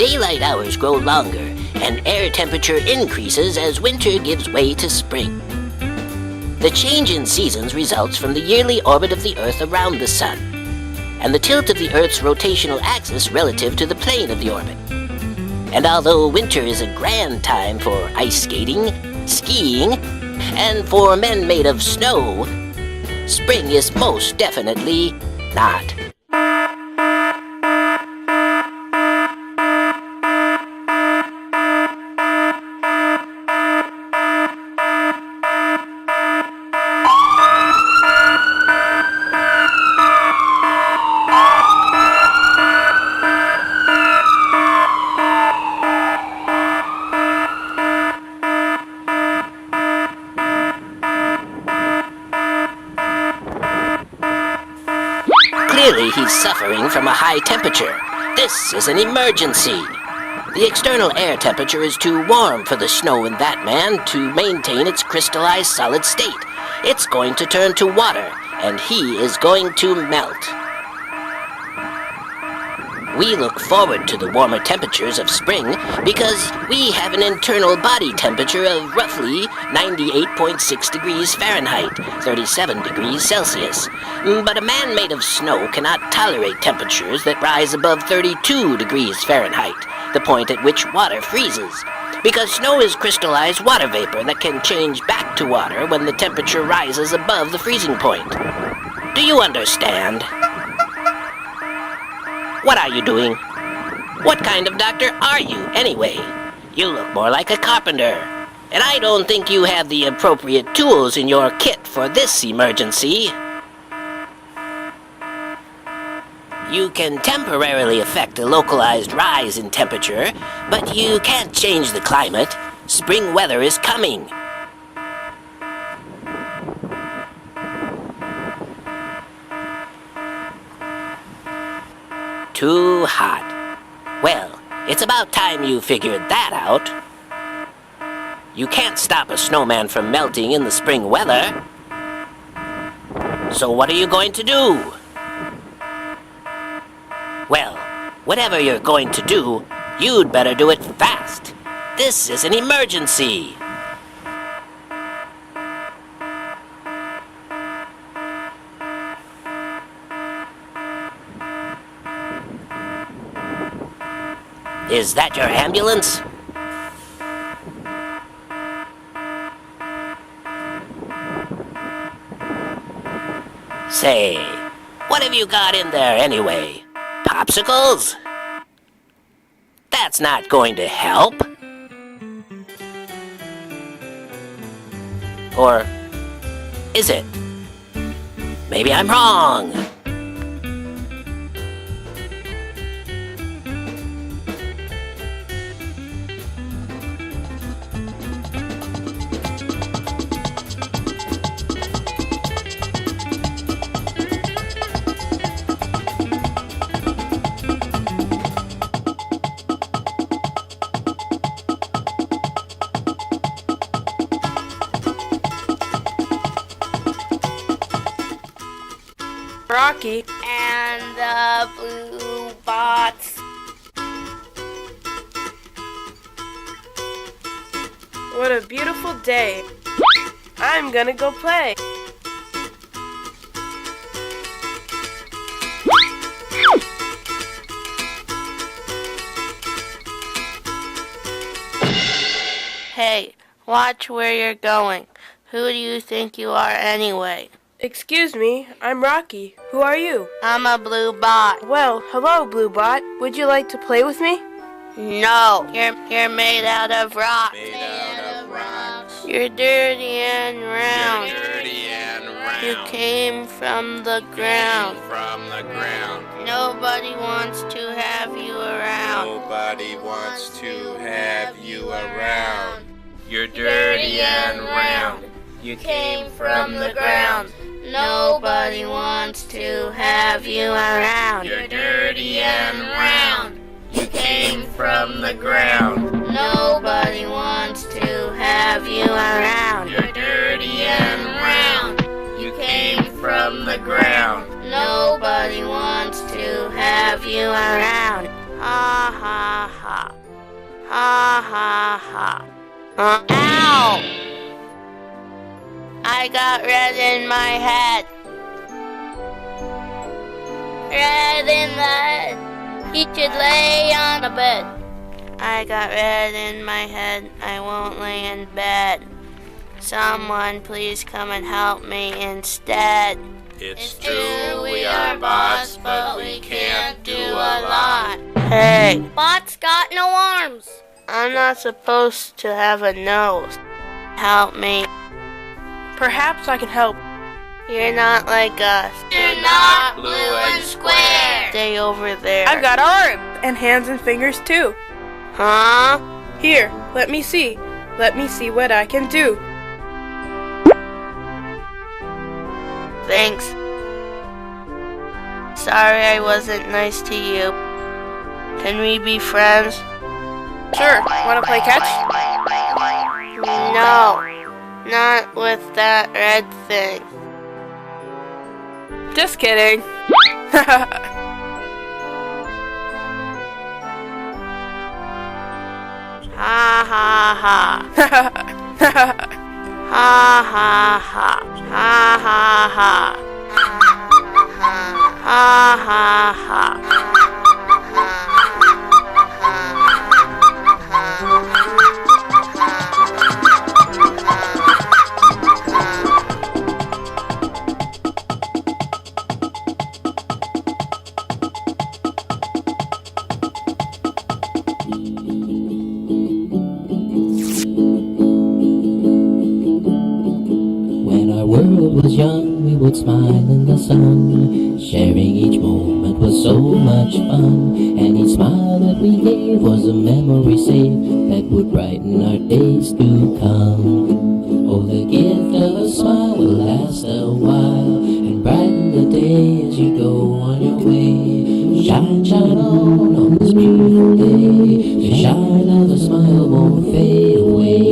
Daylight hours grow longer, and air temperature increases as winter gives way to spring. The change in seasons results from the yearly orbit of the Earth around the Sun, and the tilt of the Earth's rotational axis relative to the plane of the orbit. And although winter is a grand time for ice skating, skiing, and for men made of snow, spring is most definitely not. Clearly, he's suffering from a high temperature. This is an emergency. The external air temperature is too warm for the snow in that man to maintain its crystallized solid state. It's going to turn to water, and he is going to melt. We look forward to the warmer temperatures of spring because we have an internal body temperature of roughly 98.6 degrees Fahrenheit, 37 degrees Celsius. But a man made of snow cannot tolerate temperatures that rise above 32 degrees Fahrenheit, the point at which water freezes, because snow is crystallized water vapor that can change back to water when the temperature rises above the freezing point. Do you understand? What are you doing? What kind of doctor are you, anyway? You look more like a carpenter, and I don't think you have the appropriate tools in your kit for this emergency. You can temporarily affect a localized rise in temperature, but you can't change the climate. Spring weather is coming. Too hot. Well, it's about time you figured that out. You can't stop a snowman from melting in the spring weather. So what are you going to do? Well, whatever you're going to do, you'd better do it fast. This is an emergency. Is that your ambulance? Say, what have you got in there anyway? Popsicles? That's not going to help. Or is it? Maybe I'm wrong. Rocky and the blue bots. What a beautiful day. I'm gonna go play. Hey, watch where you're going. Who do you think you are anyway? Excuse me, I'm Rocky. Who are you? I'm a blue bot. Well, hello, Blue Bot. Would you like to play with me? No, you're made out of rock. Made out of rocks. You're dirty and round. You're dirty and round. You came from the ground. From the ground. Nobody wants to have you around. Nobody wants to have you around. You're dirty and round. You came from the ground. Nobody wants to have you around. You're dirty and round. You came from the ground. Nobody wants to have you around. You're dirty and round. You came from the ground. Nobody wants to have you around. Ha ha ha. Ha ha ha. Ow! I got red in my head. Red in the head. He should lay on the bed. I got red in my head. I won't lay in bed. Someone please come and help me instead. It's true we are bots, but we can't do a lot. Hey, Bots got no arms. I'm not supposed to have a nose. Help me. Perhaps I can help. You're not like us. You're not blue and square. Stay over there. I've got arms and hands and fingers too. Huh? Here, let me see. Let me see what I can do. Thanks. Sorry I wasn't nice to you. Can we be friends? Sure, wanna play catch? No, not with that red thing. Just kidding. Ha ha ha. Ha ha ha. Ha ha ha. Ha ha ha. When our world was young, we would smile in the sun. Sharing each moment was so much fun. And each smile that we gave was a memory saved that would brighten our days to come. Oh, the gift of a smile will last a while and brighten the day as you go on your way. Shine, shine on this beautiful day. The shine of a smile won't fade away.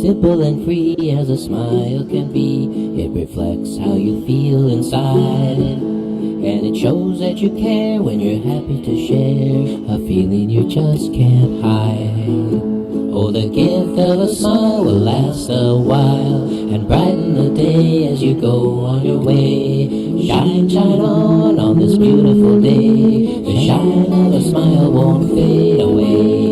Simple and free as a smile can be. It reflects how you feel inside. And it shows that you care when you're happy to share a feeling you just can't hide. Oh, the gift of a smile will last a while and brighten the day as you go on your way. Shine, shine on this beautiful day. The shine of a smile won't fade away.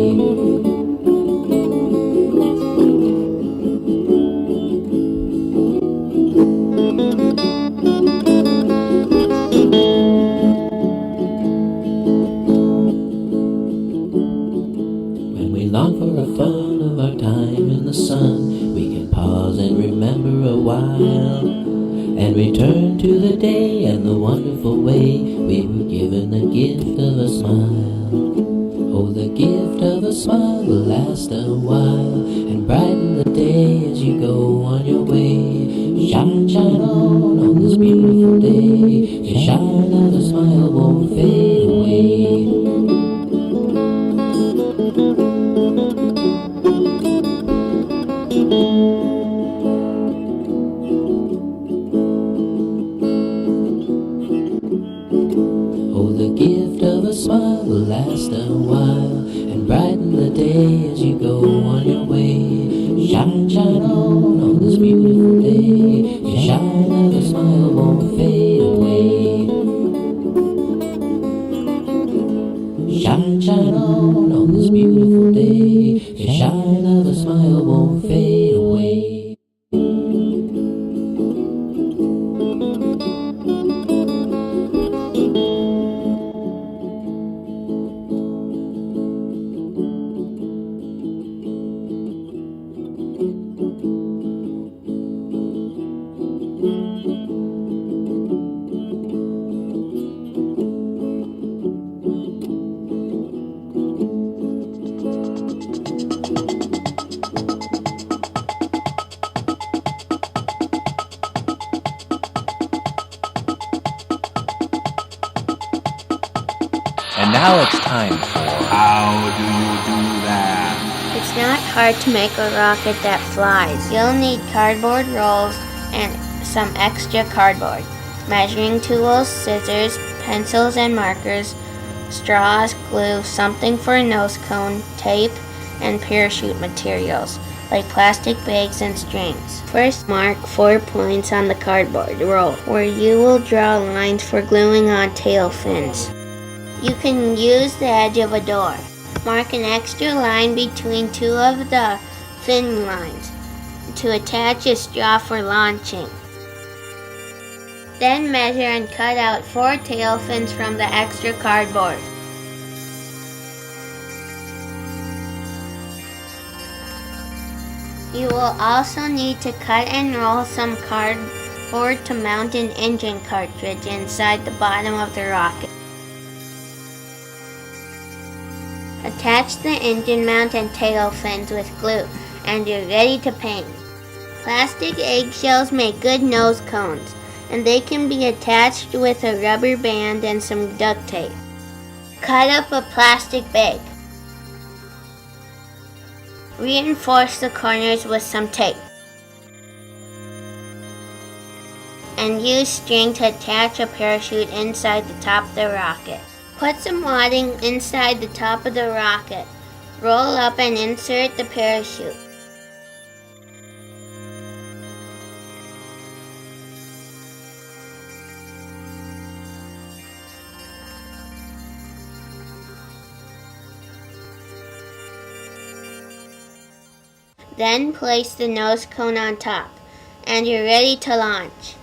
Long for a fun of our time in the sun, we can pause and remember a while, and return to the day and the wonderful way we were given the gift of a smile. Oh, the gift of a smile will last a while and brighten the day as you go on your way. Shine, shine on this beautiful day. The shine of a smile won't fade away. Oh, the gift of a smile will last a while and brighten the day as you go on your way. Shine, shine on this beautiful day. The shine of a smile won't fade away. Shine, shine on this beautiful day. The shine of a smile won't fade away. And now it's time for How Do You Do That? hard to make a rocket that flies. You'll need cardboard rolls and some extra cardboard, measuring tools, scissors, pencils and markers, straws, glue, something for a nose cone, tape, and parachute materials, like plastic bags and strings. First, mark 4 points on the cardboard roll, where you will draw lines for gluing on tail fins. You can use the edge of a door. Mark an extra line between 2 of the fin lines to attach a straw for launching. Then measure and cut out 4 tail fins from the extra cardboard. You will also need to cut and roll some cardboard to mount an engine cartridge inside the bottom of the rocket. Attach the engine mount and tail fins with glue, and you're ready to paint. Plastic eggshells make good nose cones, and they can be attached with a rubber band and some duct tape. Cut up a plastic bag. Reinforce the corners with some tape. And use string to attach a parachute inside the top of the rocket. Put some wadding inside the top of the rocket. Roll up and insert the parachute. Then place the nose cone on top, and you're ready to launch.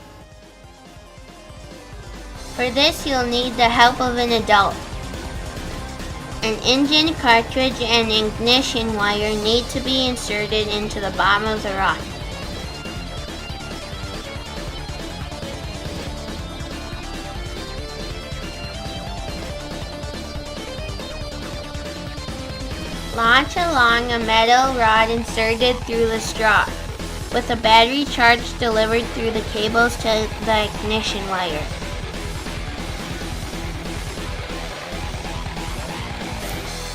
For this, you'll need the help of an adult. An engine cartridge and ignition wire need to be inserted into the bottom of the rocket. Launch along a metal rod inserted through the straw, with a battery charge delivered through the cables to the ignition wire.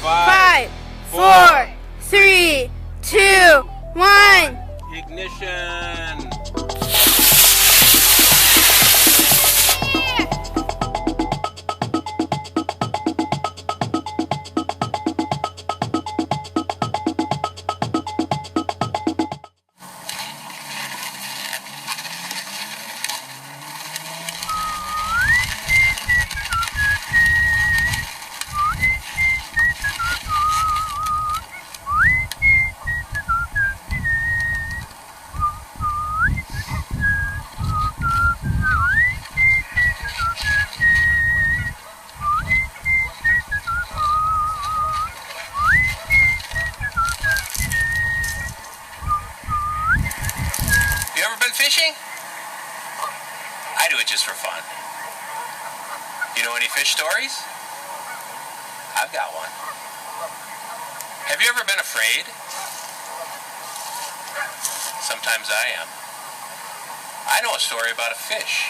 Five, 4, 3, 2, 1. Ignition! Fishing? I do it just for fun. You know any fish stories? I've got one. Have you ever been afraid? Sometimes I am. I know a story about a fish,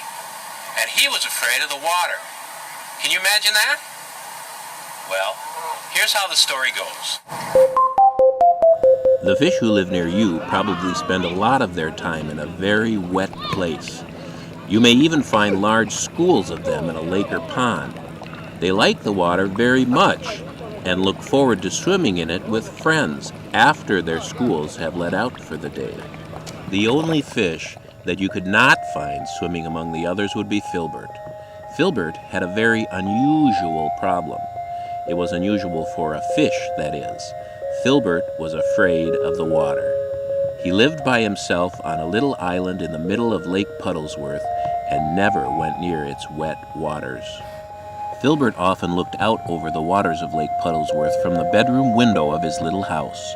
and he was afraid of the water. Can you imagine that? Well, here's how the story goes. The fish who live near you probably spend a lot of their time in a very wet place. You may even find large schools of them in a lake or pond. They like the water very much and look forward to swimming in it with friends after their schools have let out for the day. The only fish that you could not find swimming among the others would be Filbert. Filbert had a very unusual problem. It was unusual for a fish, that is. Filbert was afraid of the water. He lived by himself on a little island in the middle of Lake Puddlesworth and never went near its wet waters. Filbert often looked out over the waters of Lake Puddlesworth from the bedroom window of his little house.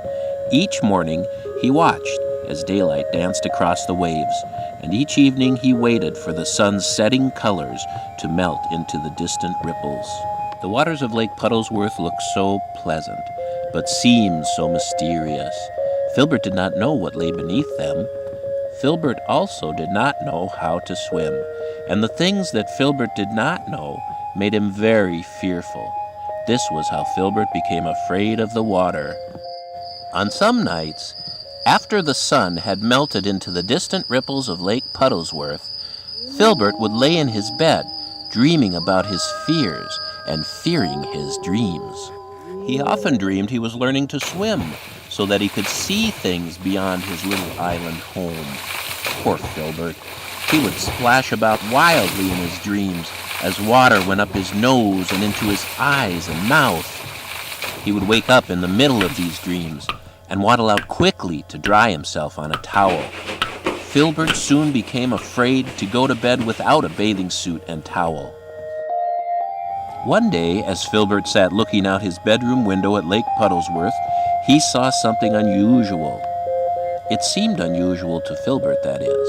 Each morning he watched as daylight danced across the waves, and each evening he waited for the sun's setting colors to melt into the distant ripples. The waters of Lake Puddlesworth looked so pleasant, but seemed so mysterious. Filbert did not know what lay beneath them. Filbert also did not know how to swim, and the things that Filbert did not know made him very fearful. This was how Filbert became afraid of the water. On some nights, after the sun had melted into the distant ripples of Lake Puddlesworth, Filbert would lay in his bed, dreaming about his fears and fearing his dreams. He often dreamed he was learning to swim so that he could see things beyond his little island home. Poor Filbert. He would splash about wildly in his dreams as water went up his nose and into his eyes and mouth. He would wake up in the middle of these dreams and waddle out quickly to dry himself on a towel. Filbert soon became afraid to go to bed without a bathing suit and towel. One day, as Filbert sat looking out his bedroom window at Lake Puddlesworth, he saw something unusual. It seemed unusual to Filbert, that is.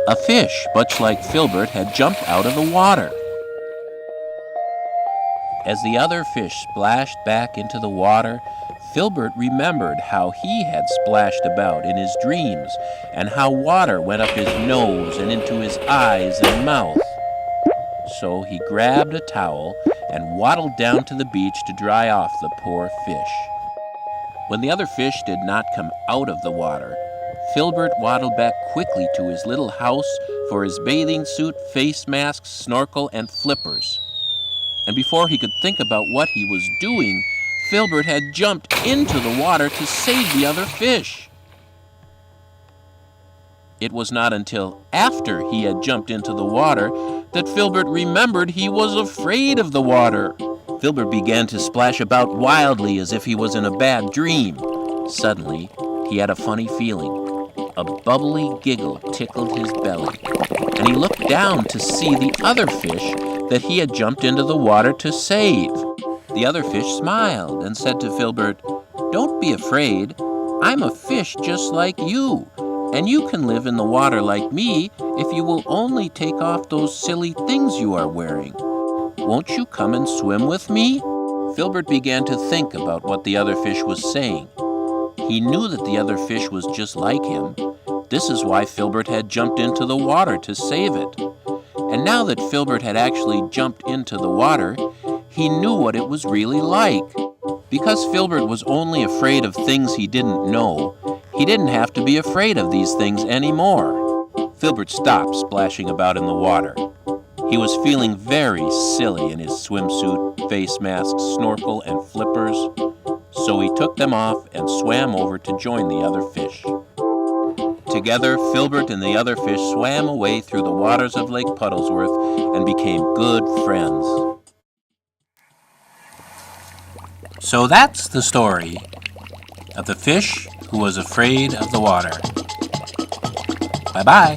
A fish, much like Filbert, had jumped out of the water. As the other fish splashed back into the water, Filbert remembered how he had splashed about in his dreams and how water went up his nose and into his eyes and mouth. So he grabbed a towel and waddled down to the beach to dry off the poor fish. When the other fish did not come out of the water, Filbert waddled back quickly to his little house for his bathing suit, face mask, snorkel, and flippers. And before he could think about what he was doing, Filbert had jumped into the water to save the other fish. It was not until after he had jumped into the water that Filbert remembered he was afraid of the water. Filbert began to splash about wildly as if he was in a bad dream. Suddenly, he had a funny feeling. A bubbly giggle tickled his belly, and he looked down to see the other fish that he had jumped into the water to save. The other fish smiled and said to Filbert, "Don't be afraid. I'm a fish just like you, and you can live in the water like me if you will only take off those silly things you are wearing. Won't you come and swim with me?" Filbert began to think about what the other fish was saying. He knew that the other fish was just like him. This is why Filbert had jumped into the water to save it. And now that Filbert had actually jumped into the water, he knew what it was really like. Because Filbert was only afraid of things he didn't know, he didn't have to be afraid of these things anymore. Filbert stopped splashing about in the water. He was feeling very silly in his swimsuit, face mask, snorkel, and flippers, so he took them off and swam over to join the other fish. Together, Filbert and the other fish swam away through the waters of Lake Puddlesworth and became good friends. So that's the story of the fish who was afraid of the water. Bye-bye.